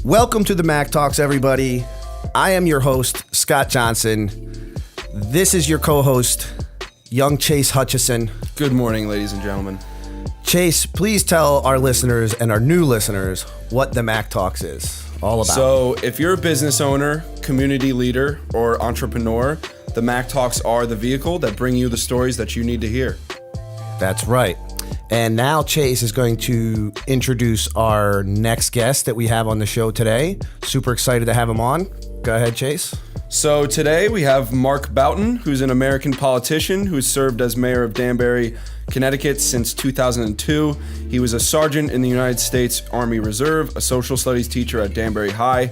Welcome to the Mack Talks, everybody. I am your host, Scott Johnson. This is your co-host, young Chase Hutchison. Good morning, ladies and gentlemen. Chase, please tell our listeners and our new listeners what the Mack Talks is all about. So if you're a business owner, community leader, or entrepreneur, the Mack Talks are the vehicle that bring you the stories that you need to hear. That's right. And now Chase is going to introduce our next guest that we have on the show today. Super excited to have him on. Go ahead, Chase. So today we have Mark Boughton, who's an American politician who's served as mayor of Danbury, Connecticut since 2002. He was a sergeant in the United States Army Reserve, a social studies teacher at Danbury High,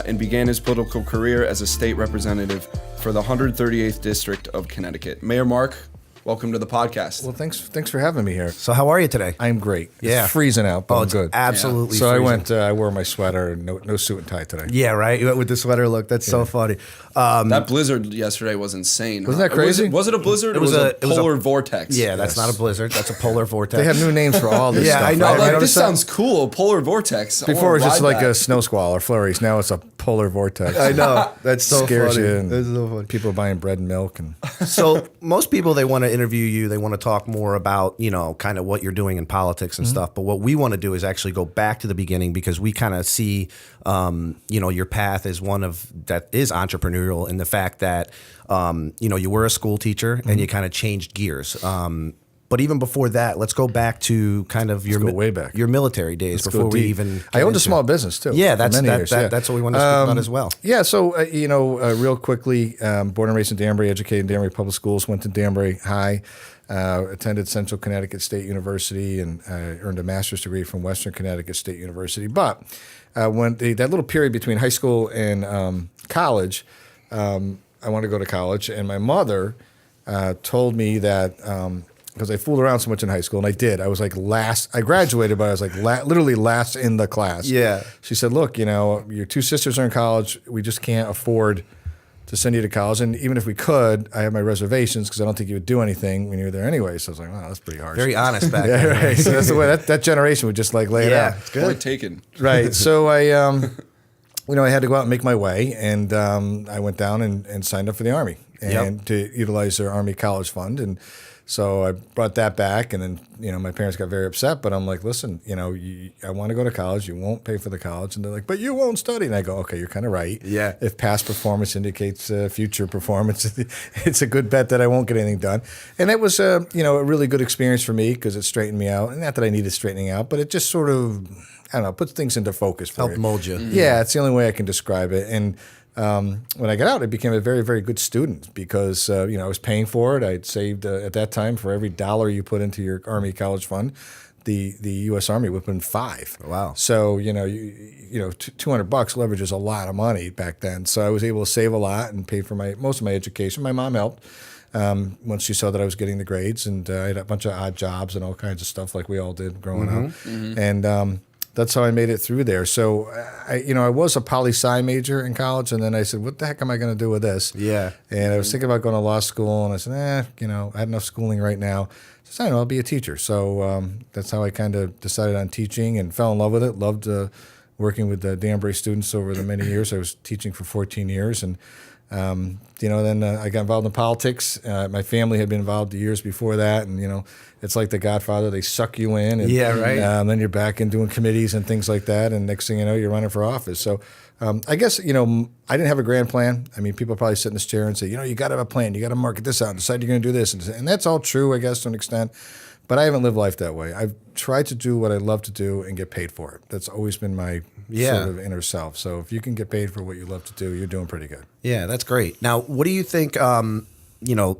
and began his political career as a state representative for the 138th District of Connecticut. Mayor Mark, welcome to the podcast. Well, thanks for having me here. So how are you today? I'm great. Yeah. It's freezing out, but I'm it's good. absolutely So freezing. I wore my sweater and no suit and tie today. Yeah, right? You went with the sweater look. That's so funny. That blizzard yesterday was insane. Wasn't that crazy? Was it a blizzard? It It was was a- a it was a- polar vortex. Yeah, that's not a blizzard. That's a polar vortex. They have new names for all this Yeah, stuff. I know. right? I'm Right, like, Notice this that? sounds cool. Polar vortex. Before it was just like a a snow squall or flurries. Now it's a polar vortex. I know. That's so Scares funny. you. And That's so funny. people buying bread and milk. And So most people, they want to interview you. They want to talk more about, kind of what you're doing in politics and stuff. But what we want to do is actually go back to the beginning because we kind of see, your path as one of that is entrepreneurial in the fact that, you were a school teacher and you kind of changed gears. But even before that, let's go back to kind of go way back. your military days Let's go before we deep. even. I owned a small business too. Yeah, for many years, that's what we want to speak about as well. Yeah, so, real quickly, born and raised in Danbury, educated in Danbury Public Schools, went to Danbury High, attended Central Connecticut State University, and earned a master's degree from Western Connecticut State University. But when that little period between high school and college, I wanted to go to college, and my mother told me that because I fooled around so much in high school, and I did. I was like last. I graduated, but I was like literally last in the class. Yeah. She said, "Look, your two sisters are in college. We just can't afford to send you to college, and even if we could, I have my reservations because I don't think you would do anything when you were there anyway." So I was like, "Wow, that's pretty harsh." Very honest back Yeah, then. right. So that's the way that generation would just like lay it out. Yeah, it's good. Point taken. Right. So I had to go out and make my way, and I went down and signed up for the Army and to utilize their Army College Fund. And so I brought that back, and then, my parents got very upset, but I'm like, listen, I want to go to college. You won't pay for the college. And they're like, but you won't study. And I go, okay, you're kind of right. Yeah. If past performance indicates future performance, it's a good bet that I won't get anything done. And it was, a really good experience for me because it straightened me out. And not that I needed straightening out, but it just sort of, I don't know, puts things into focus for Help you. mold you. Yeah, it's the only way I can describe it. And when I got out, I became a very, very good student because, I was paying for it. I'd saved, at that time, for every dollar you put into your Army College Fund, the U.S. Army would put in $5. Wow. So, $200 leverages a lot of money back then. So I was able to save a lot and pay for most of my education. My mom helped once she saw that I was getting the grades. And I had a bunch of odd jobs and all kinds of stuff like we all did growing up. And that's how I made it through there. So, I was a poli-sci major in college, and then I said, what the heck am I going to do with this? Yeah. And I was thinking about going to law school, and I said, I had enough schooling right now. So I said, I'll be a teacher. So that's how I kind of decided on teaching and fell in love with it. Loved working with the Danbury students over the many years. I was teaching for 14 years, and then I got involved in politics. My family had been involved years before that, and it's like The Godfather. They suck you in, and Yeah, right. Then you're back and doing committees and things like that, and next thing you know, you're running for office. So I guess I didn't have a grand plan. I mean, people probably sit in this chair and say, you got to have a plan. You got to market this out and decide you're going to do this, and that's all true, I guess, to an extent. But I haven't lived life that way. I've tried to do what I love to do and get paid for it. That's always been my sort of inner self. So if you can get paid for what you love to do, you're doing pretty good. Yeah, that's great. Now, what do you think,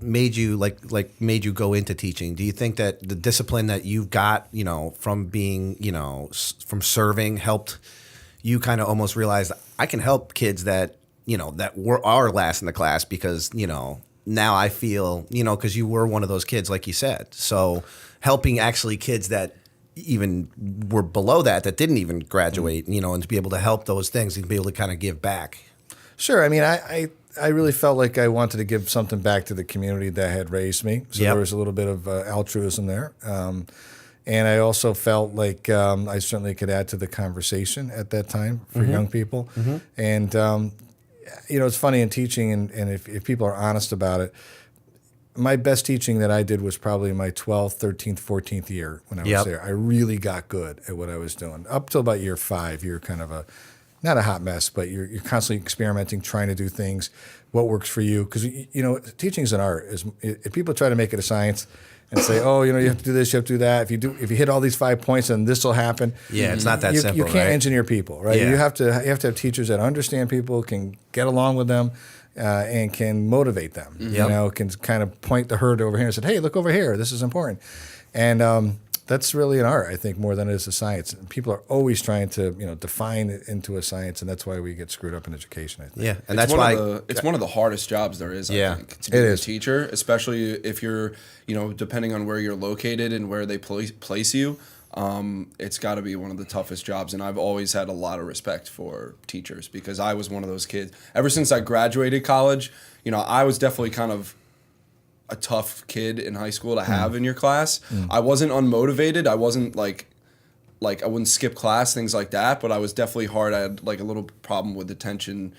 made you made you go into teaching? Do you think that the discipline that you got, from being, from serving helped you kind of almost realize I can help kids that, are last in the class because, now I feel, because you were one of those kids, like you said. So helping actually kids that even were below that didn't even graduate, and to be able to help those things and be able to kind of give back. Sure. I mean, I really felt like I wanted to give something back to the community that had raised me. So Yep. there was a little bit of altruism there. And I also felt like I certainly could add to the conversation at that time for young people. And, it's funny in teaching, and if people are honest about it, my best teaching that I did was probably my 12th, 13th, 14th year when I was there. I really got good at what I was doing. Up till about year 5, you're kind of not a hot mess, but you're constantly experimenting, trying to do things, what works for you. Because, teaching is an art. If people try to make it a science and say, you have to do this, you have to do that. If you hit all these 5 points, then this will happen. Yeah, it's not that simple. You can't engineer people, right? Yeah. You have to have teachers that understand people, can get along with them, and can motivate them. Can kind of point the herd over here and say, hey, look over here, this is important. And that's really an art, I think, more than it is a science. And people are always trying to, define it into a science, and that's why we get screwed up in education, I think. Yeah, and that's why it's one of the hardest jobs there is, I think, to be a teacher, especially if you're, depending on where you're located and where they place you. It's got to be one of the toughest jobs, and I've always had a lot of respect for teachers because I was one of those kids. Ever since I graduated college, I was definitely kind of a tough kid in high school to have in your class. I wasn't unmotivated. I wasn't like I wouldn't skip class, things like that, but I was definitely hard. I had like a little problem with attention,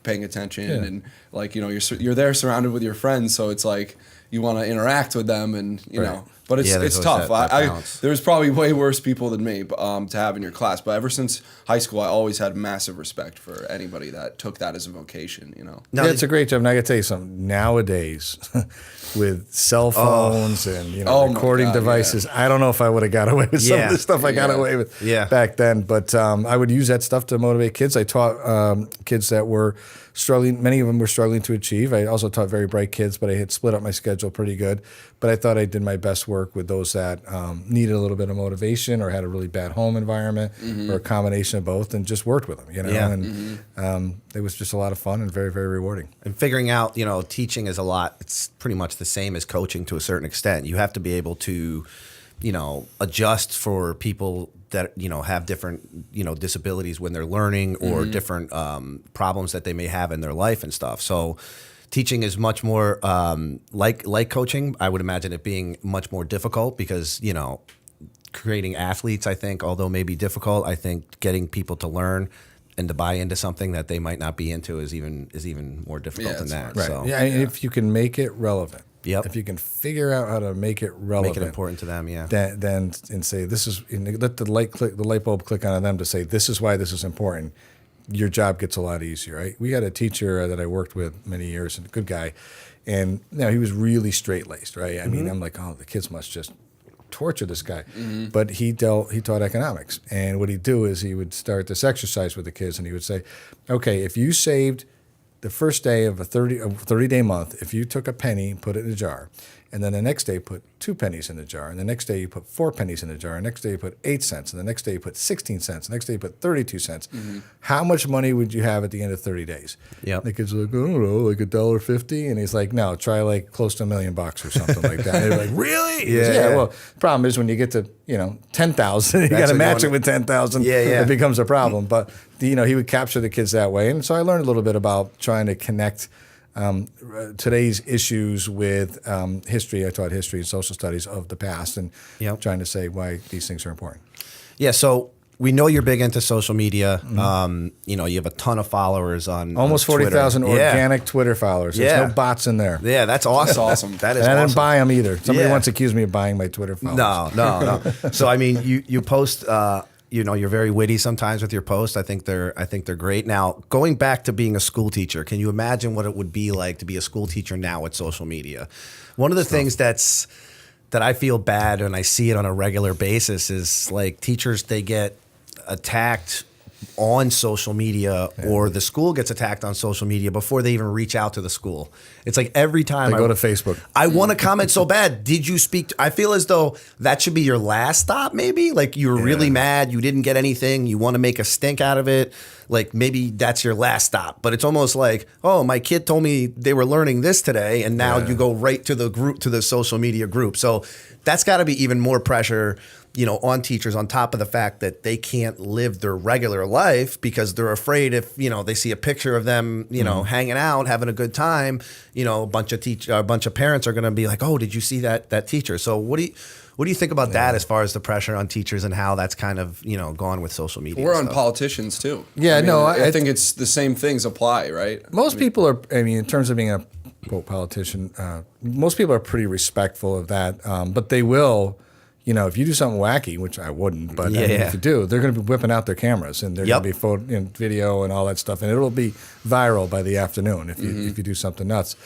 paying attention, and like, you're there surrounded with your friends, so it's like you want to interact with them, and know. But it's tough. There's probably way worse people than me to have in your class. But ever since high school, I always had massive respect for anybody that took that as a vocation. No, it's a great job. And I got to tell you something. Nowadays, with cell phones and recording devices, I don't know if I would have got away with some of the stuff I got away with back then. But I would use that stuff to motivate kids. I taught kids that were struggling. Many of them were struggling to achieve. I also taught very bright kids, but I had split up my schedule pretty good. But I thought I did my best work with those that needed a little bit of motivation or had a really bad home environment or a combination of both, and just worked with them, And it was just a lot of fun and very, very rewarding. And figuring out, teaching is it's pretty much the same as coaching to a certain extent. You have to be able to, adjust for people that, have different, disabilities when they're learning or different problems that they may have in their life and stuff. So teaching is much more like coaching. I would imagine it being much more difficult because, creating athletes, I think, although may be difficult, I think getting people to learn and to buy into something that they might not be into is even more difficult than that. Right. So, and if you can make it relevant. Yep. If you can figure out how to make it relevant, make it important to them, then and say this is, let the light bulb click on them to say this is why this is important. Your job gets a lot easier, right? We had a teacher that I worked with many years, and a good guy, and he was really straight laced, right? I mean, I'm like, the kids must just torture this guy, but he taught economics, and what he'd do is he would start this exercise with the kids, and he would say, okay, if you saved the first day of a 30-day month, if you took a penny and put it in a jar, and then the next day put 2 pennies in the jar, and the next day you put 4 pennies in the jar, and the next day you put 8 cents, and the next day you put 16 cents, and the next day you put 32 cents. How much money would you have at the end of 30 days? Yep. The kids are like, I don't know, like $1.50, and he's like, no, try like close to $1 million or something like that. And they're like, really? Yeah. Well, the problem is when you get to 10,000, you got to match it with 10,000. It becomes a problem. But he would capture the kids that way, and so I learned a little bit about trying to connect today's issues with history. I taught history and social studies of the past, and trying to say why these things are important. Yeah, so we know you're big into social media. You have a ton of followers on almost 40,000 organic Twitter followers. There's no bots in there. Yeah, that's awesome. That's awesome. That is and I awesome. didn't buy them either. Somebody once accused me of buying my Twitter followers. No. So I mean, you post. You're very witty sometimes with your posts. I think they're great. Now, going back to being a school teacher, can you imagine what it would be like to be a school teacher now with social media? One of the things that I feel bad and I see it on a regular basis is like teachers, they get attacked on social media or the school gets attacked on social media before they even reach out to the school. It's like every time I go to Facebook. I want to comment so bad. Did you speak? I feel as though that should be your last stop, maybe. Like you were really mad. You didn't get anything. You want to make a stink out of it. Like maybe that's your last stop. But it's almost like, oh, my kid told me they were learning this today. And now you go right to the group, to the social media group. So that's got to be even more pressure on teachers on top of the fact that they can't live their regular life because they're afraid if, they see a picture of them, hanging out, having a good time, a bunch of parents are going to be like, oh, did you see that teacher? So what do you think about that as far as the pressure on teachers and how that's kind of, gone with social media? We're on politicians too. Yeah, I think it's the same things apply, right? Most people are, in terms of being a quote politician, most people are pretty respectful of that, but they will. If you do something wacky, which I wouldn't, but if you do, they're going to be whipping out their cameras and they're going to be photo, video and all that stuff, and it'll be viral by the afternoon if you do something nuts.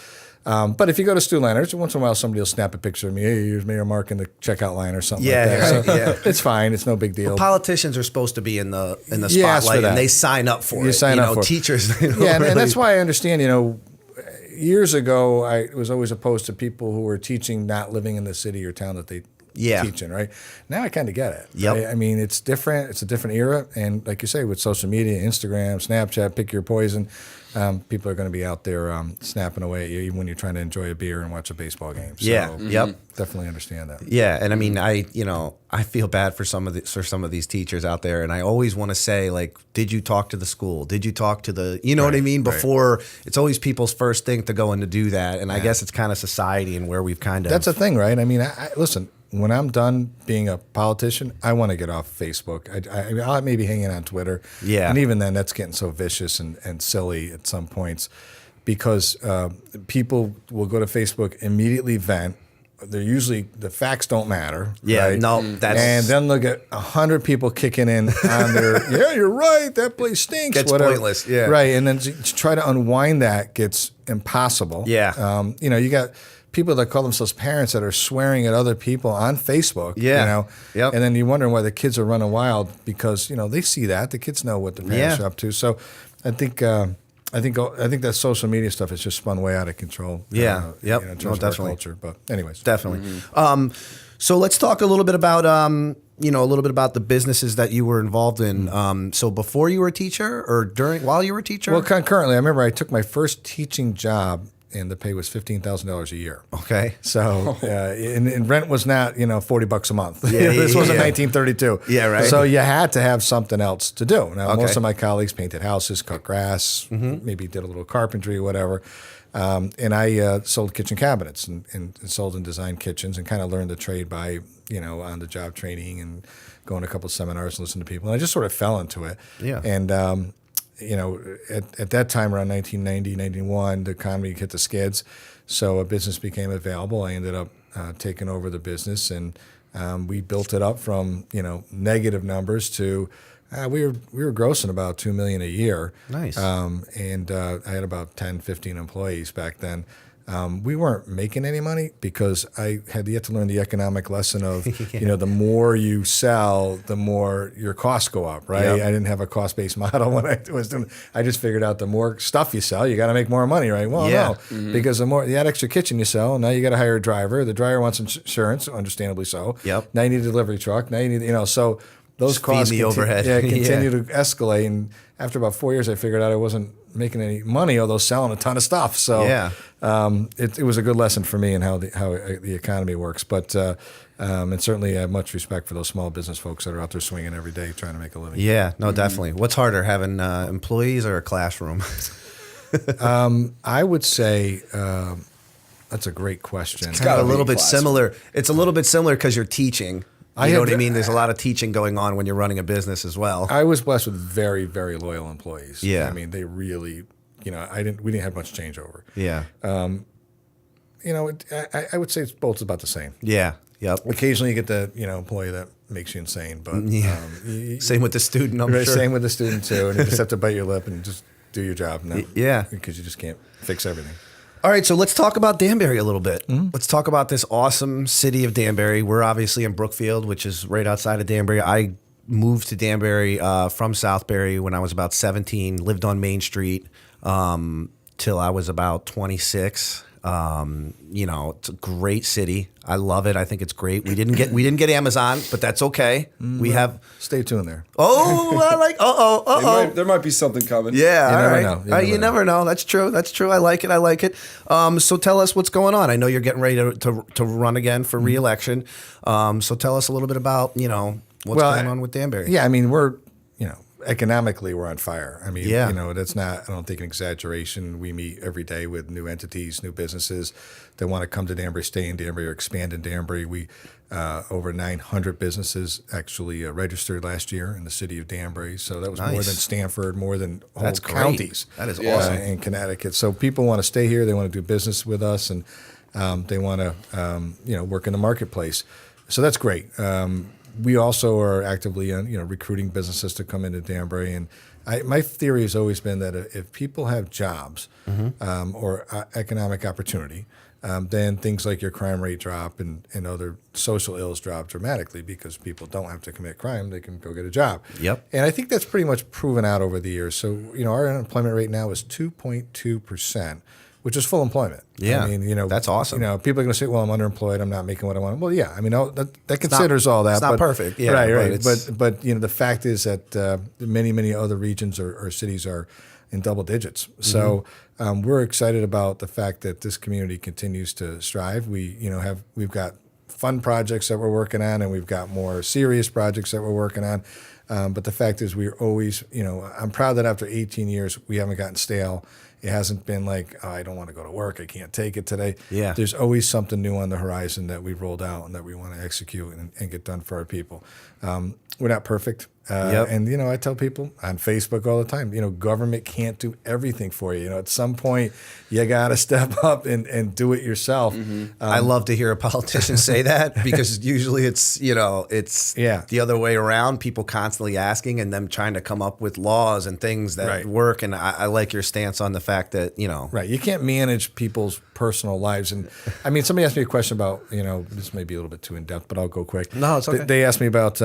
But if you go to student liners, once in a while somebody will snap a picture of me. Hey, here's Mayor Mark in the checkout line or something like that. So it's fine. It's no big deal. Well, politicians are supposed to be in the spotlight, and they sign up for it. Sign up for teachers. And that's why I understand. Years ago, I was always opposed to people who were teaching not living in the city or town that they teaching, right? Now I kind of get it. Yep. Right? I mean, it's different. It's a different era. And like you say, with social media, Instagram, Snapchat, pick your poison, people are going to be out there snapping away at you even when you're trying to enjoy a beer and watch a baseball game. So, definitely understand that. Yeah, and I mean, I feel bad for some of these teachers out there, and I always want to say, like, did you talk to the school? Did you talk to the, what I mean? Before, it's always people's first thing to go in to do that, and I guess it's kind of society and where we've kind of. That's the thing, right? I mean, I listen. When I'm done being a politician, I want to get off Facebook. I'll maybe hang on Twitter. Yeah. And even then, that's getting so vicious and silly at some points because people will go to Facebook, immediately vent. They're usually, the facts don't matter. Yeah, right? no, that's. And then they'll get 100 people kicking in on their, yeah, you're right, that place stinks. Gets whatever. Pointless, yeah. Right, and then to try to unwind that gets impossible. Yeah. You got people that call themselves parents that are swearing at other people on Facebook. Yeah. And then you're wondering why the kids are running wild because they see that the kids know what the parents are up to. So I think that social media stuff has just spun way out of control. Yeah. In terms of our culture. But anyways, definitely. So let's talk a little bit about the businesses that you were involved in. So before you were a teacher or while you were a teacher? Well, concurrently, I remember I took my first teaching job. And the pay was $15,000 a year. Okay. So, and rent was not, $40 a month. This wasn't 1932. Yeah, right. So you had to have something else to do. Now, most of my colleagues painted houses, cut grass, maybe did a little carpentry or whatever. And I sold kitchen cabinets and sold and designed kitchens and kind of learned the trade by, on the job training and going to a couple of seminars and listening to people. And I just sort of fell into it. Yeah. And, at that time, around 1990, 91, the economy hit the skids. So a business became available. I ended up taking over the business, and we built it up from, negative numbers to we were grossing about $2 million a year. Nice. And I had about 10, 15 employees back then. We weren't making any money because I had yet to learn the economic lesson of, the more you sell, the more your costs go up, right? Yep. I didn't have a cost-based model when I was doing. I just figured out the more stuff you sell, you got to make more money, right? Well, no, because the more that extra kitchen you sell, now you got to hire a driver. The driver wants insurance, understandably so. Yep. Now you need a delivery truck. Now you need, so those costs overhead. continue to escalate. And after about 4 years, I figured out I wasn't making any money, although selling a ton of stuff. So it was a good lesson for me in how the economy works. But and certainly I have much respect for those small business folks that are out there swinging every day trying to make a living. Yeah, no, definitely. What's harder, having employees or a classroom? I would say that's a great question. It's got a little bit similar. It's a little bit similar because you're teaching. You know what I mean? There's a lot of teaching going on when you're running a business as well. I was blessed with very, very loyal employees. Yeah. I mean, they really, we didn't have much changeover. Yeah. I would say it's both about the same. Yeah. Yep. Occasionally you get the, employee that makes you insane, but same with the student, I'm sure. Same with the student too. And you just have to bite your lip and just do your job. Yeah. Because you just can't fix everything. All right, so let's talk about Danbury a little bit. Let's talk about this awesome city of Danbury. We're obviously in Brookfield, which is right outside of Danbury. I moved to Danbury from Southbury when I was about 17, lived on Main Street till I was about 26. You know, it's a great city. I love it. I think it's great. We didn't get Amazon, but that's okay. We have. Stay tuned there. Oh, I like. There might be something coming. Yeah, You all never right. know. You never know. That's true. That's true. I like it. So tell us what's going on. I know you're getting ready to run again for re-election. So tell us a little bit about what's going on with Danbury. Yeah, I mean we're economically we're on fire. I mean, Yeah. that's not, I don't think, an exaggeration. We meet every day with new entities, new businesses that want to come to Danbury, stay in Danbury, or expand in Danbury. We over 900 businesses actually registered last year in the city of Danbury. So that was more Nice. than Stanford, more than whole That's great. counties. That is awesome. In Connecticut. So people want to stay here. They want to do business with us, and they want to work in the marketplace. So that's great. We also are actively recruiting businesses to come into Danbury, and my theory has always been that if people have jobs or economic opportunity, then things like your crime rate drop and other social ills drop dramatically because people don't have to commit crime; they can go get a job. Yep. And I think that's pretty much proven out over the years. So our unemployment rate now is 2.2%. Which is full employment. Yeah, I mean, that's awesome. People are going to say, "Well, I'm underemployed. I'm not making what I want." Well, yeah. I mean, that considers all that. It's not perfect. Yeah, right. but But the fact is that many other regions or cities are in double digits. So we're excited about the fact that this community continues to strive. We've got fun projects that we're working on, and we've got more serious projects that we're working on. But the fact is, we're always, I'm proud that after 18 years, we haven't gotten stale. It hasn't been like, oh, I don't want to go to work. I can't take it today. Yeah. There's always something new on the horizon that we've rolled out and that we want to execute and get done for our people. We're not perfect. And, I tell people on Facebook all the time, government can't do everything for you. At some point, you got to step up and do it yourself. I love to hear a politician say that because usually it's the other way around. People constantly asking and them trying to come up with laws and things that work. And I like your stance on the fact that, Right. You can't manage people's personal lives. And I mean, somebody asked me a question about, this may be a little bit too in depth, but I'll go quick. No, it's okay. They asked me about,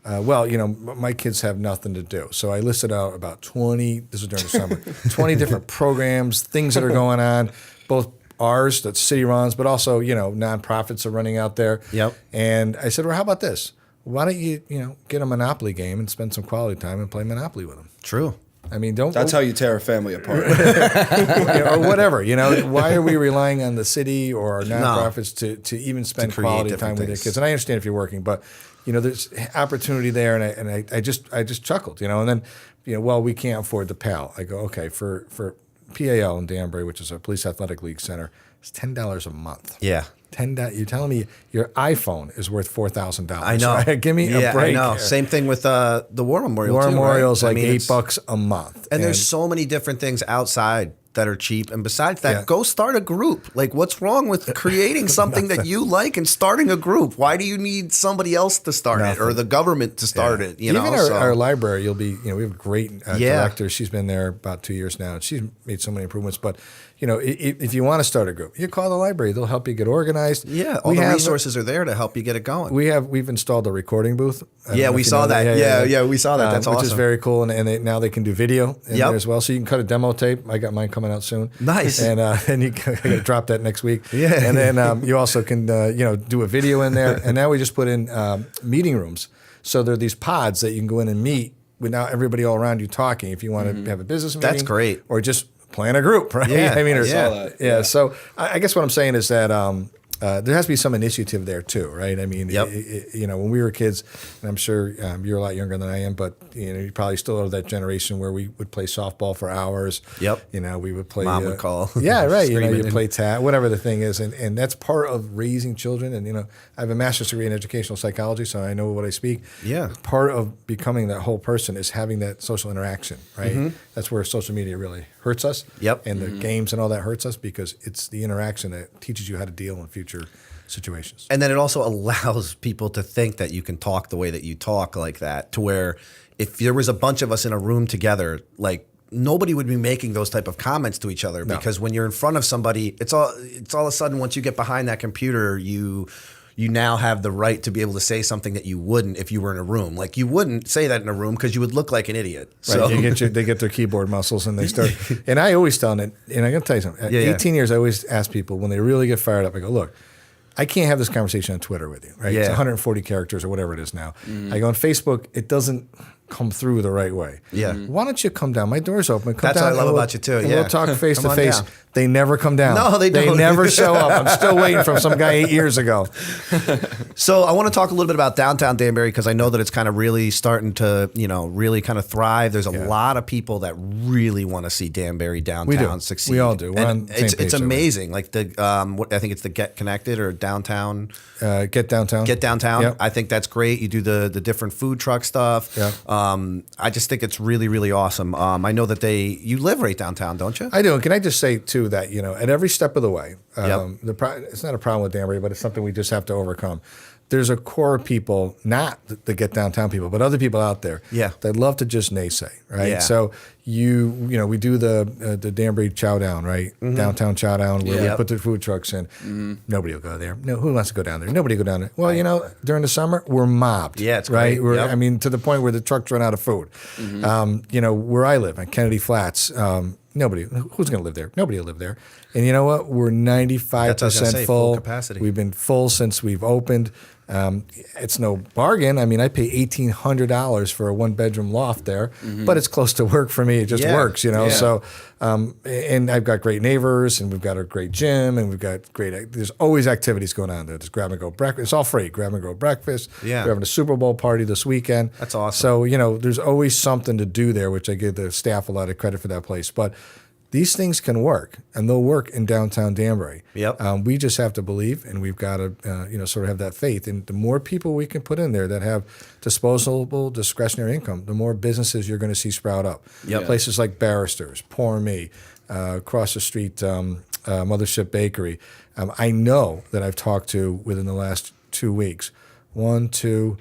my kids have nothing to do. So I listed out about 20, this was during the summer, 20 different programs, things that are going on, both ours, that city runs, but also, nonprofits are running out there. Yep. And I said, well, how about this? Why don't you, get a Monopoly game and spend some quality time and play Monopoly with them? True. I mean, That's how you tear a family apart. or whatever. Why are we relying on the city or our nonprofits to even spend create quality different time with their things. kids? And I understand if you're working, but there's opportunity there, and I just chuckled, and then well, we can't afford the PAL. I go, okay, for PAL in Danbury, which is a police athletic league center, it's $10 a month. Yeah. You're telling me your iPhone is worth $4,000. I know. Right? Give me a break. I know. Here. Same thing with the War Memorial. War too, Memorial's right? like I mean, $8 a month, and there's so many different things outside that are cheap. And besides that, Yeah. go start a group. Like, what's wrong with creating something that you like and starting a group? Why do you need somebody else to start it or the government to start it? Even our library, you'll be, we have a great director. She's been there about 2 years now, and she's made so many improvements. But, if you want to start a group, you call the library. They'll help you get organized. Yeah, all the resources are there to help you get it going. We've installed a recording booth. Yeah, we saw that. Yeah, we saw that. That's awesome. Which is very cool. And now they can do video in there as well. So you can cut a demo tape. I got mine coming out soon. Nice. And you I got to drop that next week. Yeah. And then you also can do a video in there. And now we just put in meeting rooms. So there are these pods that you can go in and meet with now everybody all around you talking. If you want to have a business meeting, that's great. Or just plan a group, right? Yeah, I mean, I saw that. Yeah. So I guess what I'm saying is that there has to be some initiative there too, right? I mean, when we were kids, and I'm sure you're a lot younger than I am, but you probably still are that generation where we would play softball for hours. Yep. We would play. Mom would call. Yeah, right. You Screaming. play tag, whatever the thing is, and that's part of raising children. And I have a master's degree in educational psychology, so I know what I speak. Yeah. Part of becoming that whole person is having that social interaction, right? That's where social media really hurts us. Yep. And the games and all that hurts us because it's the interaction that teaches you how to deal in future situations. And then it also allows people to think that you can talk the way that you talk like that, to where if there was a bunch of us in a room together, like nobody would be making those type of comments to each other because when you're in front of somebody, it's all of a sudden once you get behind that computer, you you now have the right to be able to say something that you wouldn't if you were in a room. Like you wouldn't say that in a room because you would look like an idiot. So Right. They get their keyboard muscles and they start. And I always tell them, and I'm going to tell you something. At 18 years, I always ask people when they really get fired up, I go, look, I can't have this conversation on Twitter with you, right? Yeah. It's 140 characters or whatever it is now. I go on Facebook, it doesn't come through the right way. Yeah. Why don't you come down? My door's open. Come That's down what I love about you too. and Yeah. we'll talk face Come to on face. down. They never come down. No, they don't. They never show up. I'm still waiting from some guy 8 years ago. So I want to talk a little bit about downtown Danbury because I know that it's kind of really starting to, really kind of thrive. There's a lot of people that really want to see Danbury downtown succeed. We all do. We're on the same it's page there. amazing. Like the I think it's the Get Connected or downtown. Get downtown. Get downtown. Yep. I think that's great. You do the different food truck stuff. Yeah. I just think it's really, really awesome. I know that you live right downtown, don't you? I do. And can I just say, too, that, at every step of the way, Yep. it's not a problem with Danbury, but it's something we just have to overcome. There's a core of people, not the Get Downtown people, but other people out there that love to just naysay, right? Yeah. So we do the Danbury Chow Down, right? Mm-hmm. Downtown Chow Down, where Yep. we put the food trucks in. Nobody will go there. No, who wants to go down there? Nobody will go down there. Well, during the summer, we're mobbed. Yeah, it's right. great. Yep. I mean, to the point where the trucks run out of food. Where I live on Kennedy Flats. Nobody. Who's going to live there? Nobody will live there. And you know what? We're 95% full capacity. We've been full since we've opened. It's no bargain. I mean, I pay $1,800 for a one-bedroom loft there, but it's close to work for me. It just works, Yeah. So, and I've got great neighbors, and we've got a great gym, and we've got there's always activities going on there. There's grab-and-go breakfast. It's all free. Grab-and-go breakfast. Yeah. We're having a Super Bowl party this weekend. That's awesome. So, there's always something to do there, which I give the staff a lot of credit for that place. But these things can work, and they'll work in downtown Danbury. Yep. We just have to believe, and we've got to, sort of have that faith. And the more people we can put in there that have disposable, discretionary income, the more businesses you're going to see sprout up. Yep. Places like Barristers, Pour Me, across the street, Mothership Bakery. I know that I've talked to within the last 2 weeks, 1, 2,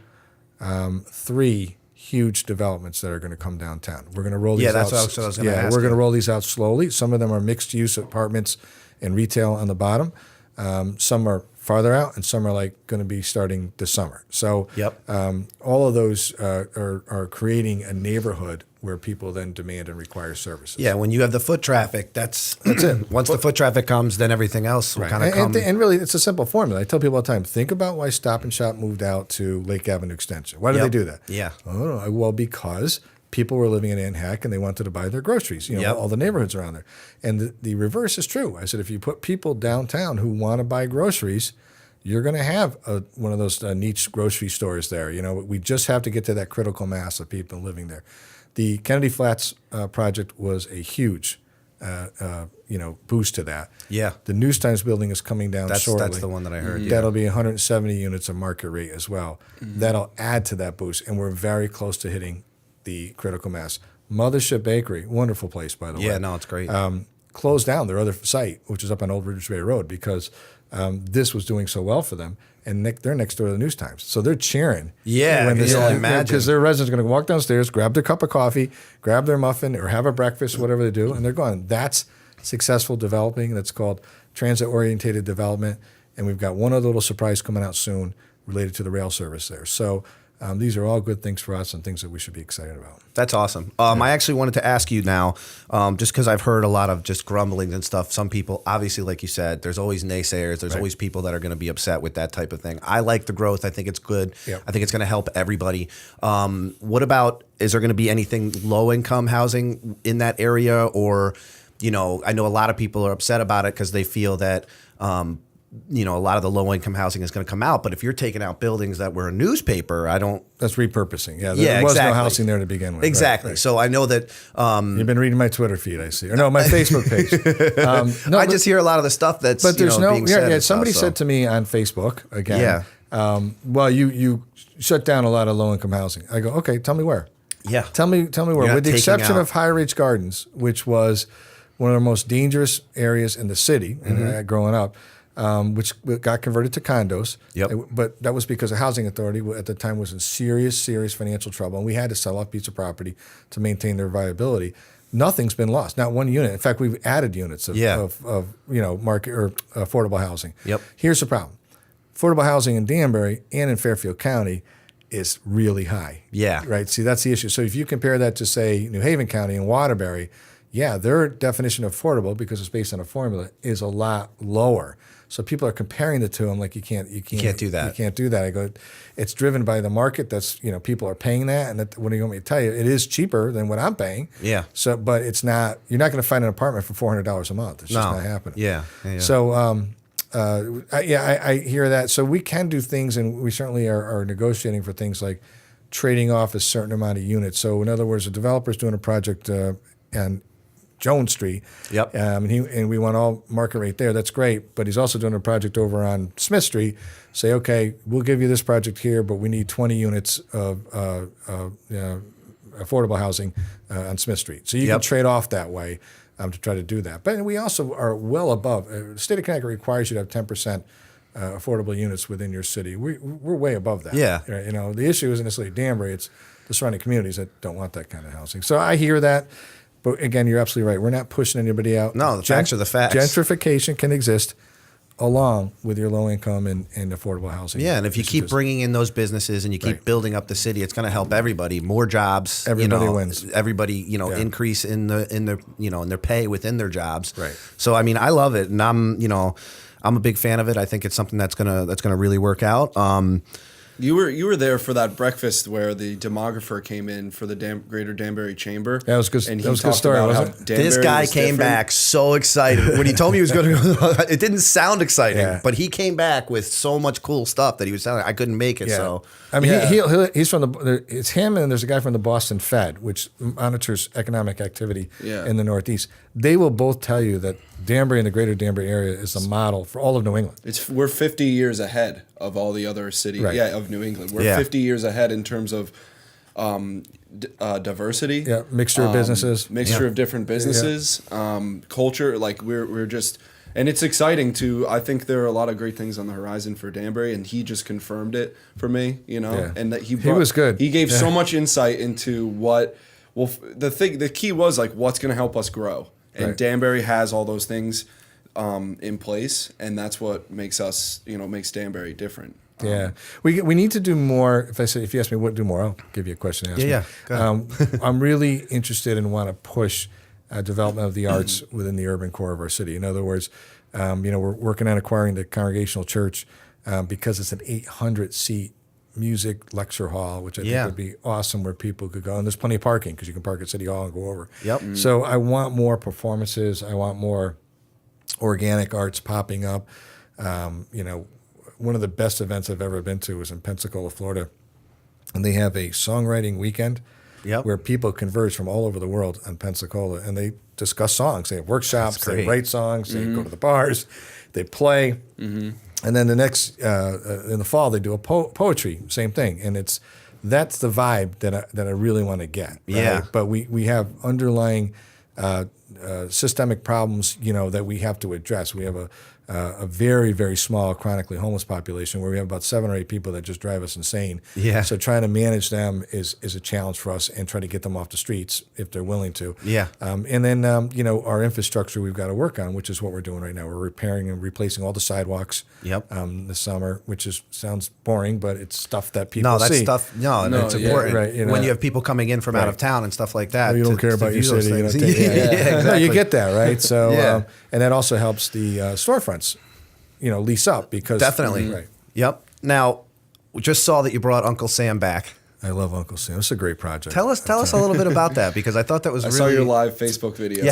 3 huge developments that are going to come downtown. We're going to roll these out. That's what I was going to ask we're going to you. roll these out slowly. Some of them are mixed-use apartments and retail on the bottom. Some are farther out, and some are going to be starting this summer. So all of those are creating a neighborhood where people then demand and require services. Yeah, when you have the foot traffic, that's it. Once the foot traffic comes, then everything else will kind of come. And really, it's a simple formula. I tell people all the time, think about why Stop and Shop moved out to Lake Avenue Extension. Why did they do that? Yeah. Oh, well, because people were living in Anhack and they wanted to buy their groceries, all the neighborhoods around there. And the reverse is true. I said, if you put people downtown who want to buy groceries, you're going to have one of those niche grocery stores there. We just have to get to that critical mass of people living there. The Kennedy Flats project was a huge, boost to that. Yeah. The News Times building is coming down shortly. That's the one that I heard. Yeah. That'll be 170 units of market rate as well. That'll add to that boost, and we're very close to hitting the critical mass. Mothership Bakery, wonderful place, by the way. Yeah, no, it's great. Closed down their other site, which is up on Old Ridge Bay Road, because this was doing so well for them. And they're next door to the News Times. So they're cheering. Yeah, when imagine. Because their residents are going to walk downstairs, grab their cup of coffee, grab their muffin, or have a breakfast, whatever they do, and they're gone. That's successful developing. That's called transit-orientated development. And we've got one other little surprise coming out soon related to the rail service there. So these are all good things for us and things that we should be excited about. That's awesome. I actually wanted to ask you now, just because I've heard a lot of just grumblings and stuff. Some people, obviously, like you said, there's always naysayers. There's always people that are going to be upset with that type of thing. I like the growth. I think it's good. Yep. I think it's going to help everybody. What about, is there going to be anything low-income housing in that area? Or, I know a lot of people are upset about it because they feel that a lot of the low-income housing is going to come out. But if you're taking out buildings that were a newspaper, That's repurposing. Yeah, Yeah, there was exactly. no housing there to begin with. Exactly. Right. So I know that You've been reading my Twitter feed, I see. Or no, my Facebook page. I just hear a lot of the stuff that's But there's being said. and somebody stuff, so. said to me on Facebook again. Well, you shut down a lot of low-income housing. I go, okay, tell me where. Yeah. Tell me You're where. not With the taking exception out- of High Ridge Gardens, which was one of the most dangerous areas in the city growing up, which got converted to condos. Yep. But that was because the housing authority at the time was in serious financial trouble, and we had to sell off piece of property to maintain their viability. Nothing's been lost, not one unit. In fact, we've added units of market or affordable housing. Yep. Here's the problem. affordable housing in Danbury and in Fairfield County is really high. Yeah. Right. See, that's the issue. So if you compare that to, say, New Haven County and Waterbury, yeah, their definition of affordable, because it's based on a formula, is a lot lower. So people are comparing the two. I'm like, you can't do that. You can't do that. I go, it's driven by the market. That's, people are paying that. And what do you want me to tell you? It is cheaper than what I'm paying. Yeah. So, but it's not, you're not going to find an apartment for $400 a month. It's just not happening. Yeah. So, I hear that. So we can do things, and we certainly are negotiating for things like trading off a certain amount of units. So in other words, a developer's doing a project on Jones Street. Yep. And we want all market rate there. That's great. But he's also doing a project over on Smith Street. Say, okay, we'll give you this project here, but we need 20 units of affordable housing on Smith Street. So you can trade off that way to try to do that. But we also are well above. The state of Connecticut requires you to have 10% affordable units within your city. We're way above that. Yeah. The issue isn't necessarily Danbury. It's the surrounding communities that don't want that kind of housing. So I hear that. But again, you're absolutely right. We're not pushing anybody out. No, the facts are the facts. Gentrification can exist along with your low income and affordable housing. Yeah, and if you keep bringing in those businesses and you keep building up the city, it's going to help everybody. More jobs. Everybody wins. Everybody, increase in their pay within their jobs. Right. So I mean, I love it, and I'm a big fan of it. I think it's something that's gonna really work out. You were there for that breakfast where the demographer came in for the Greater Danbury Chamber. That was good. And that was a good story, wasn't it? This guy came back so excited when he told me he was going to. It didn't sound exciting, but he came back with so much cool stuff that he was telling. I couldn't make it, so. I mean, he's from it's him, and there's a guy from the Boston Fed, which monitors economic activity in the Northeast. They will both tell you that Danbury and the Greater Danbury area is the model for all of New England. We're 50 years ahead of all the other cities of New England. We're 50 years ahead in terms of diversity. Yeah, mixture of businesses. Mixture of different businesses, culture. Like we're just, and it's exciting to, I think there are a lot of great things on the horizon for Danbury, and he just confirmed it for me, and that he was good. He gave so much insight into the key was like, what's going to help us grow. And Danbury has all those things in place, and that's what makes us, makes Danbury different. Yeah, we need to do more. If you ask me what to do more, I'll give you a question to ask me. Yeah. Go ahead. I'm really interested and want to push development of the arts within the urban core of our city. In other words, we're working on acquiring the Congregational Church because it's an 800-seat music lecture hall, which I think would be awesome, where people could go. And there's plenty of parking because you can park at City Hall and go over. Yep. So I want more performances. I want more organic arts popping up. One of the best events I've ever been to was in Pensacola, Florida, and they have a songwriting weekend where people converge from all over the world on Pensacola, and they discuss songs. They have workshops. They write songs. They go to the bars. They play. And then the next in the fall they do a poetry, same thing, and that's the vibe that I really want to get. Right? Yeah. But we have underlying systemic problems, that we have to address. We have a very, very small chronically homeless population where we have about 7 or 8 people that just drive us insane. Yeah. So trying to manage them is a challenge for us, and try to get them off the streets if they're willing to. Yeah. And then our infrastructure we've got to work on, which is what we're doing right now. We're repairing and replacing all the sidewalks. Yep. This summer, which sounds boring, but it's stuff that people No, that's see. stuff. No, it's important. Right, when you have people coming in from out of town and stuff like that. You don't care about your view those city. things. Exactly. No, you get that, right? So, Yeah. And that also helps the storefronts, lease up because Definitely. Right. Yep. Now, we just saw that you brought Uncle Sam back. I love Uncle Sam. It's a great project. Tell us a little bit about that, because I thought that was I really. saw your live Facebook video.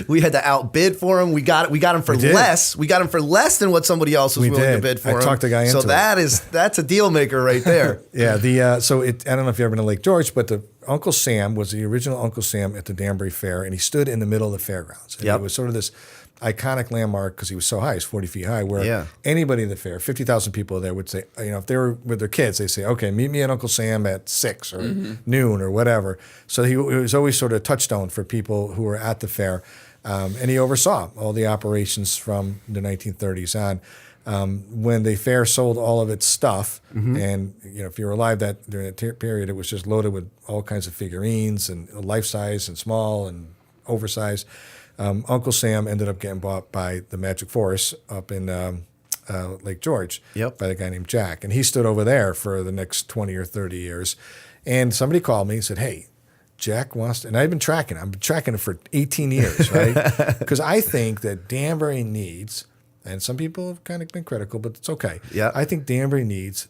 We had to outbid for him. We got him for less. We got him for less than what somebody else was willing to bid for him. I talked the guy into it. So that's a deal maker right there. Yeah. I don't know if you've ever been to Lake George, but the Uncle Sam was the original Uncle Sam at the Danbury Fair, and he stood in the middle of the fairgrounds. And it was sort of this iconic landmark because he was so high, he's 40 feet high, where anybody at the fair, 50,000 people there would say, if they were with their kids, they say, okay, meet me at Uncle Sam at 6 or noon or whatever. So he was always sort of a touchstone for people who were at the fair. And he oversaw all the operations from the 1930s on. When the fair sold all of its stuff, and if you were alive during that period, it was just loaded with all kinds of figurines and life size and small and oversized. Uncle Sam ended up getting bought by the Magic Forest up in Lake George Yep. by a guy named Jack. And he stood over there for the next 20 or 30 years. And somebody called me and said, hey, Jack wants to, and I've been tracking it. I've been tracking it for 18 years, right? Because I think that Danbury needs, and some people have kind of been critical, but it's okay. Yeah. I think Danbury needs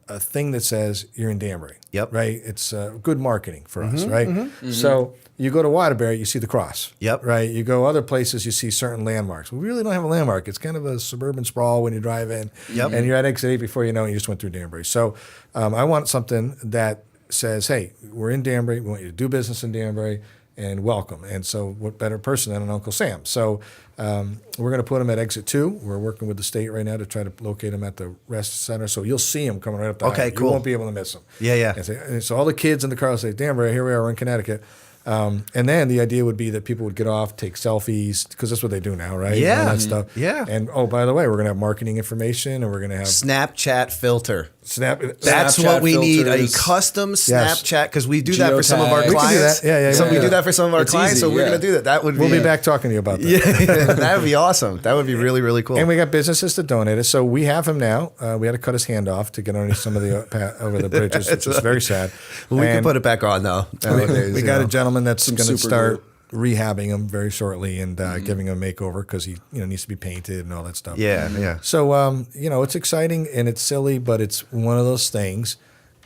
a thing that says you're in Danbury. Yep. Right? It's good marketing for us, right? So you go to Waterbury, you see the cross. Yep. Right? You go other places, you see certain landmarks. We really don't have a landmark. It's kind of a suburban sprawl when you drive in. Yep. And you're at exit 8 before you know it, you just went through Danbury. So I want something that says, hey, we're in Danbury. We want you to do business in Danbury and welcome. And so what better person than an Uncle Sam? So we're going to put him at exit 2. We're working with the state right now to try to locate him at the rest center. So you'll see him coming right up the highway. cool. You won't be able to miss him. Yeah. And so all the kids in the car will say, Danbury, here we are, we're in Connecticut. And then the idea would be that people would get off, take selfies, because that's what they do now, right? Yeah. All that stuff. Yeah. And, oh, by the way, we're going to have marketing information, and we're going to have Snapchat filter. That's Snapchat what we need, a filters. custom Snapchat, because we do that for some of our Geotags. We can do clients. that. Yeah. So we do that for some of our It's clients, easy, so we're yeah. going to do that. That would We'll be back talking to you about that. Yeah, that would be awesome. That would be really, really cool. And we got businesses to donate it. So we have him now. We had to cut his hand off to get underneath some of the over the bridges, which is very sad. we can And put it back on, though. nowadays, we you got know. a gentleman that's going to super start rehabbing him very shortly and giving him a makeover because he needs to be painted and all that stuff. Yeah. So it's exciting and it's silly, but it's one of those things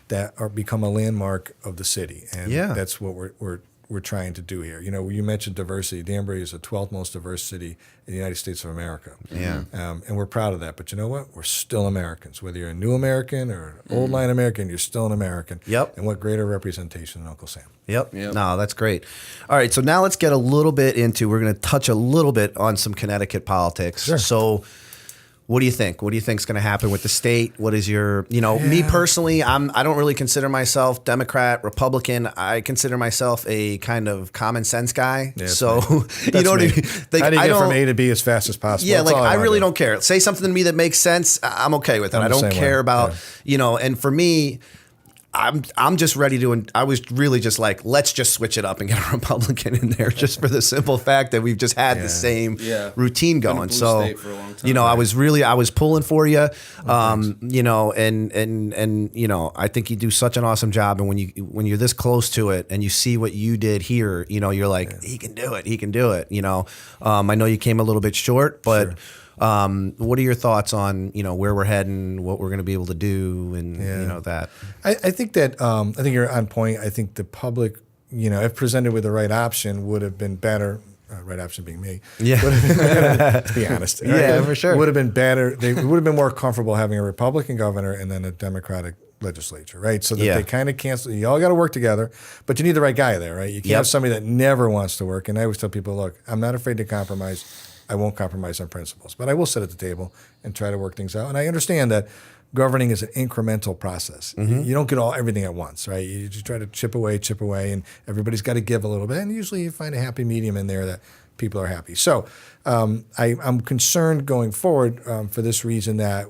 that are become a landmark of the city, and that's what we're trying to do here. You mentioned diversity. Danbury is the 12th most diverse city in the United States of America. Yeah. And we're proud of that. But you know what? We're still Americans. Whether you're a new American or an old line American, you're still an American. Yep. And what greater representation than Uncle Sam? Yep. No, that's great. All right. So now let's get a little bit into, we're going to touch a little bit on some Connecticut politics. Sure. So what do you think? What do you think is going to happen with the state? What is your, me personally, I don't really consider myself Democrat, Republican. I consider myself a kind of common sense guy. Yeah, so, that's you know what I me. mean? Like, How do you I get from don't- A to B as fast as possible? Yeah, That's all I wanna really do. don't care. Say something to me that makes sense. I'm okay with it. I'm I the don't same care way. about, Yeah. and for me, I'm just ready to. I was really just like, let's just switch it up and get a Republican in there, just for the simple fact that we've just had the same routine Been a going. blue So, state for a long time. I was pulling for you, and I think you do such an awesome job. And when you're this close to it and you see what you did here, you're like, he can do it. He can do it. I know you came a little bit short, but. Sure. What are your thoughts on where we're heading, what we're going to be able to do, and that? I think that I think you're on point. I think the public, if presented with the right option, would have been better. Right option being me. Yeah. To be honest. Yeah, for sure. Would have been better. They would have been more comfortable having a Republican governor and then a Democratic legislature, right? So that they kind of cancel. You all got to work together, but you need the right guy there, right? You can't have somebody that never wants to work. And I always tell people, look, I'm not afraid to compromise. I won't compromise on principles, but I will sit at the table and try to work things out. And I understand that governing is an incremental process. You don't get everything at once, right? You just try to chip away, and everybody's got to give a little bit. And usually you find a happy medium in there that people are happy. So I'm concerned going forward for this reason that,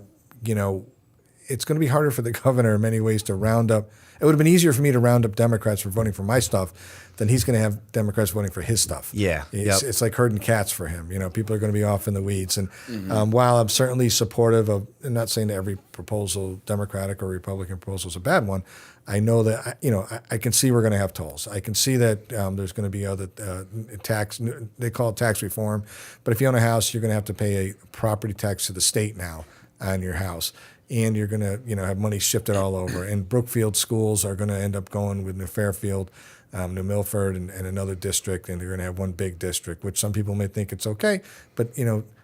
it's going to be harder for the governor in many ways to round up. It would have been easier for me to round up Democrats for voting for my stuff than he's going to have Democrats voting for his stuff. Yeah. It's like herding cats for him. People are going to be off in the weeds. And while I'm certainly supportive of, I'm not saying that every proposal, Democratic or Republican proposal, is a bad one. I know that, I can see we're going to have tolls. I can see that there's going to be other tax, they call it tax reform. But if you own a house, you're going to have to pay a property tax to the state now on your house. And you're going to, have money shifted all over. And Brookfield schools are going to end up going with New Fairfield, New Milford, and another district. And you're going to have one big district, which some people may think it's okay. But,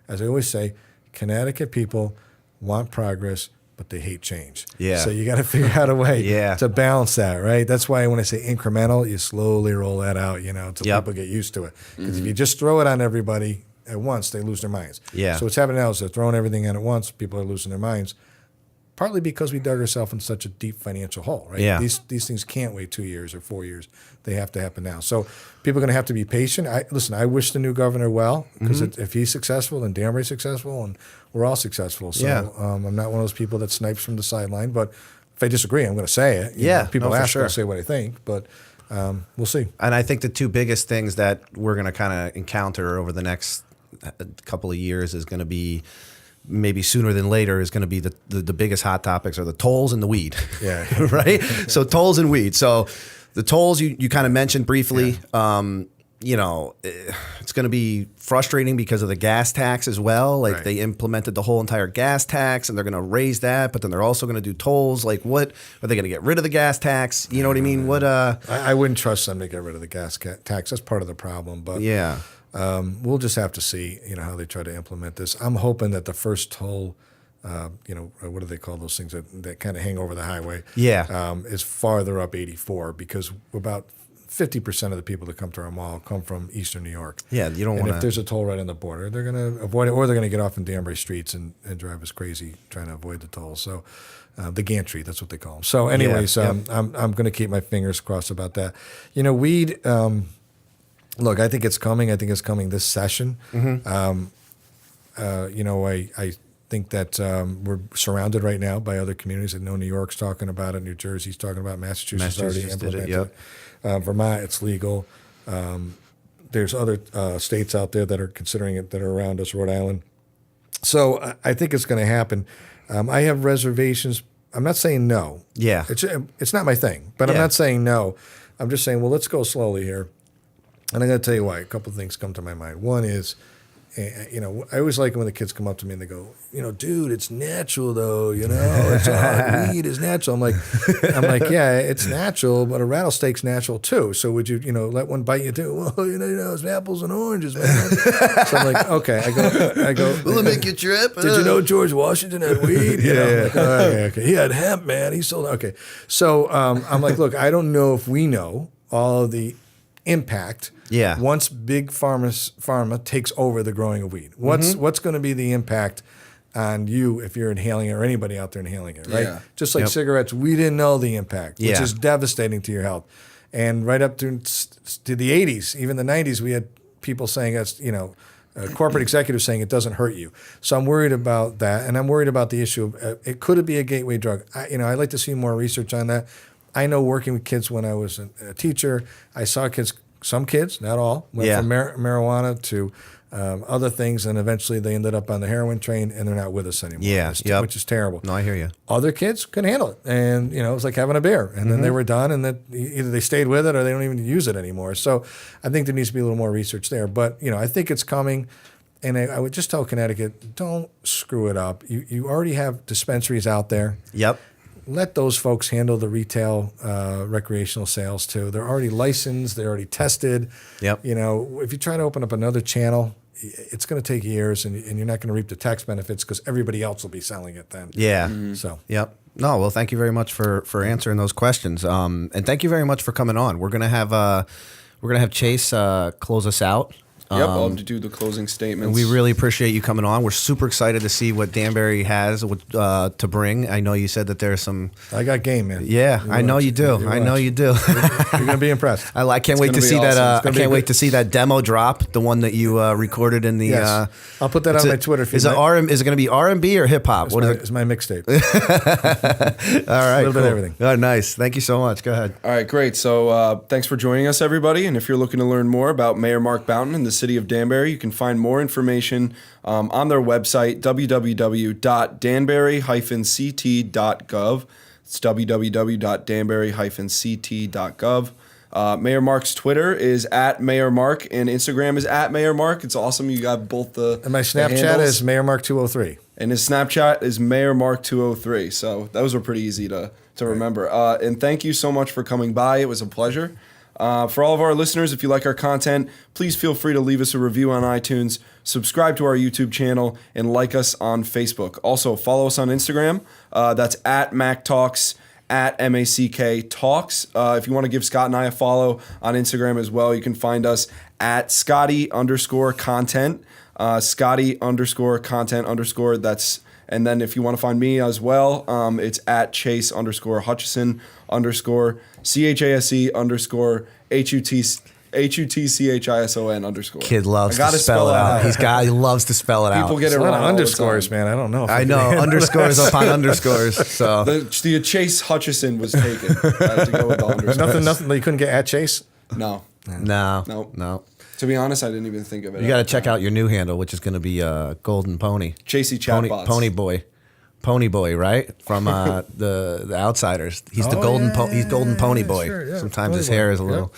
as I always say, Connecticut people want progress, but they hate change. Yeah. So you got to figure out a way to balance that, right? That's why when I say incremental, you slowly roll that out, until people get used to it. Because if you just throw it on everybody at once, they lose their minds. Yeah. So what's happening now is they're throwing everything in at once. People are losing their minds. Partly because we dug ourselves in such a deep financial hole, right? Yeah. These things can't wait 2 years or 4 years. They have to happen now. So people are going to have to be patient. I wish the new governor well, because if he's successful, then Danbury's successful, and we're all successful. So I'm not one of those people that snipes from the sideline. But if I disagree, I'm going to say it. People ask, I'll say what I think. But we'll see. And I think the two biggest things that we're going to kind of encounter over the next couple of years is going to be maybe sooner than later is going to be the biggest hot topics are the tolls and the weed. Yeah. Right. So tolls and weed. So the tolls you kind of mentioned briefly. You know, it's going to be frustrating because of the gas tax as well. Like they implemented the whole entire gas tax and they're going to raise that, but then they're also going to do tolls. Like what, are they going to get rid of the gas tax? You know what I mean? What, I wouldn't trust them to get rid of the gas tax. That's part of the problem, but yeah. We'll just have to see, you know, how they try to implement this. I'm hoping that the first toll, you know, what do they call those things that kind of hang over the highway? Yeah. Is farther up 84 because about 50% of the people that come to our mall come from Eastern New York. Yeah, you don't want And to. if there's a toll right on the border, they're going to avoid it, or they're going to get off in Danbury streets and drive us crazy trying to avoid the toll. So the gantry, that's what they call them. So anyways, I'm going to keep my fingers crossed about that. You know, weed, look, I think it's coming. I think it's coming this session. Mm-hmm. You know, I think that we're surrounded right now by other communities. I know New York's talking about it. New Jersey's talking about it. Massachusetts already implemented it. Vermont, it's legal. There's other states out there that are considering it that are around us, Rhode Island. So I think it's going to happen. I have reservations. I'm not saying no. Yeah. It's not my thing, but I'm not saying no. I'm just saying, well, let's go slowly here. And I'm going to tell you why. A couple of things come to my mind. One is, you know, I always like it when the kids come up to me and they go, you know, dude, it's natural though, you know, it's weed is natural. I'm like, yeah, it's natural, but a rattlesnake's natural too. So would you, you know, let one bite you too? Well, you know, it's apples and oranges, man. So I'm like, okay. I go. Will it make you trip? Did you know George Washington had weed? Like, okay. He had hemp, man. He sold. Okay. So I'm like, look, I don't know if we know all of the impact. Yeah. Once big pharma takes over the growing of weed, what's going to be the impact on you if you're inhaling it or anybody out there inhaling it, right? Yeah. Just like cigarettes, we didn't know the impact, which Yeah. is devastating to your health. And right up to the 80s, even the 90s, we had people saying us, you know, corporate executives saying it doesn't hurt you. So I'm worried about that, and I'm worried about the issue of it could be a gateway drug. I'd like to see more research on that. I know working with kids when I was a teacher, I saw kids. Some kids, not all, went from marijuana to other things, and eventually they ended up on the heroin train, and they're not with us anymore. Which is terrible. No, I hear you. Other kids couldn't handle it, and you know, it was like having a beer, and then they were done, and that either they stayed with it or they don't even use it anymore. So I think there needs to be a little more research there. But you know, I think it's coming, and I would just tell Connecticut, don't screw it up. You already have dispensaries out there. Yep. Let those folks handle the retail recreational sales too. They're already licensed. They're already tested. Yep. You know, if you try to open up another channel, it's going to take years, and you're not going to reap the tax benefits because everybody else will be selling it then. Yeah. So. Yep. No, well, thank you very much for answering those questions. And thank you very much for coming on. We're gonna have Chase close us out. Yep, I'll do the closing statements. And we really appreciate you coming on. We're super excited to see what Danbury has to bring. I know you said that there's some. I got game, man. Yeah, I know you do. I know you do. You're gonna be impressed. I can't wait to see that. I can't wait to see that demo drop. The one that you recorded in the. Yes. I'll put that on my Twitter feed. Is it going to be R&B or hip hop? What is it? It's my mixtape. All right, a little bit of everything. Oh, nice. Thank you so much. Go ahead. All right, great. So thanks for joining us, everybody. And if you're looking to learn more about Mayor Mark Boughton and the city of Danbury, you can find more information on their website, www.danbury-ct.gov. It's www.danbury-ct.gov. Mayor Mark's Twitter is @MayorMark and Instagram is @MayorMark. It's awesome. You got both the And my Snapchat is Mayor Mark 203. And his Snapchat is Mayor Mark 203. So those were pretty easy to remember. And thank you so much for coming by. It was a pleasure. For all of our listeners, if you like our content, please feel free to leave us a review on iTunes, subscribe to our YouTube channel, and like us on Facebook. Also, follow us on Instagram. That's @Mack Talks, @MACK Talks. If you want to give Scott and I a follow on Instagram as well, you can find us @Scotty_content. Scotty_content_. That's. And then if you want to find me as well, it's @Chase_Hutchison_ CHASE_HUTCHISON_. Kid loves to spell it out. He loves to spell it out. People get it It's a lot wrong of underscores, man. I don't know. I know underscores upon underscores. So the Chase Hutchison was taken. I had to go with the underscores. Nothing. You couldn't get @Chase. No. no. Nope. No. To be honest, I didn't even think of it. You got to check out your new handle, which is going to be Golden Pony. JC Chatbots. Pony Boy, right? From the Outsiders. He's the he's Golden Pony Boy. Sure, yeah. Sometimes Pony his Boy. hair is a little.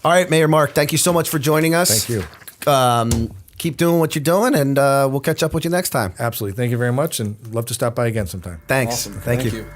All right, Mayor Mark, thank you so much for joining us. Thank you. Keep doing what you're doing, and we'll catch up with you next time. Absolutely. Thank you very much, and love to stop by again sometime. Thanks. Awesome. Thank you. you.